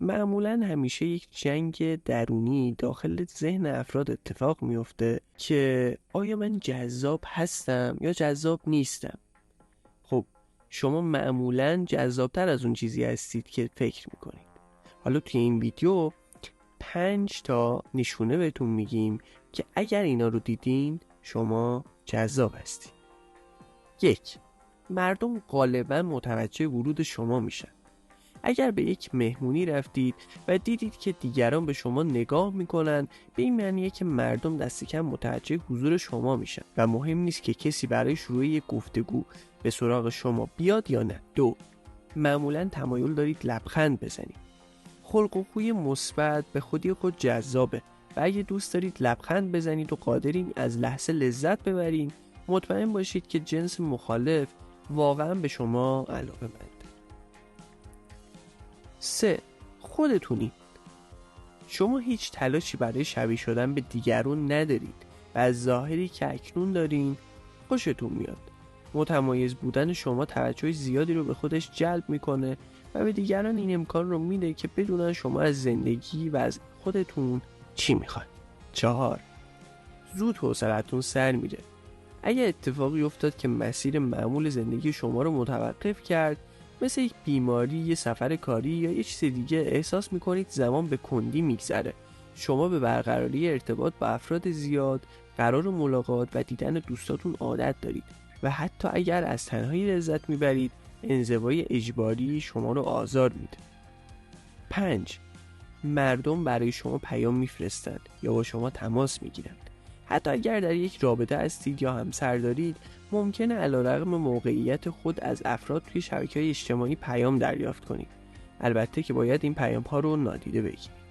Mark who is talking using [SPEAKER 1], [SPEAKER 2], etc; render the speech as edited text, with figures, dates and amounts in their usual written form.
[SPEAKER 1] معمولا همیشه یک جنگ درونی داخل ذهن افراد اتفاق میفته که آیا من جذاب هستم یا جذاب نیستم. خب شما معمولا جذابتر از اون چیزی هستید که فکر میکنید. حالا توی این ویدیو 5 تا نشونه بهتون میگیم که اگر اینا رو دیدین شما جذاب هستید. 1. مردم غالبا متوجه ورود شما میشن. اگر به یک مهمونی رفتید و دیدید که دیگران به شما نگاه میکنن، به این معنیه که مردم دست کم متوجه حضور شما میشن و مهم نیست که کسی برای شروع یک گفتگو به سراغ شما بیاد یا نه. 2. معمولا تمایل دارید لبخند بزنید. خلق و خوی مثبت به خودی خود جذابه و اگه دوست دارید لبخند بزنید و قادرین از لحظه لذت ببرین، مطمئن باشید که جنس مخالف واقعا به شما علاقه‌مند. 3. خودتونید. شما هیچ تلاشی برای شبیه شدن به دیگران ندارید و از ظاهری که اکنون دارین خوشتون میاد. متمایز بودن شما توجه زیادی رو به خودش جلب میکنه و به دیگران این امکان رو میده که بدونن شما از زندگی و از خودتون چی میخواید. 4. زود حوصله‌تون سر میره. اگه اتفاقی افتاد که مسیر معمول زندگی شما رو متوقف کرد، مثل یک بیماری، یه سفر کاری یا یه چیز دیگه، احساس میکنید زمان به کندی میگذره. شما به برقراری ارتباط با افراد زیاد، قرار ملاقات و دیدن دوستاتون عادت دارید و حتی اگر از تنهایی لذت میبرید، انزوای اجباری شما رو آزار میده. 5. مردم برای شما پیام میفرستند یا با شما تماس میگیرند. حتی اگر در یک رابطه هستید یا همسر دارید، ممکنه علیرغم موقعیت خود از افراد توی شبکه‌های اجتماعی پیام دریافت کنید. البته که باید این پیام ها رو نادیده بگیرید.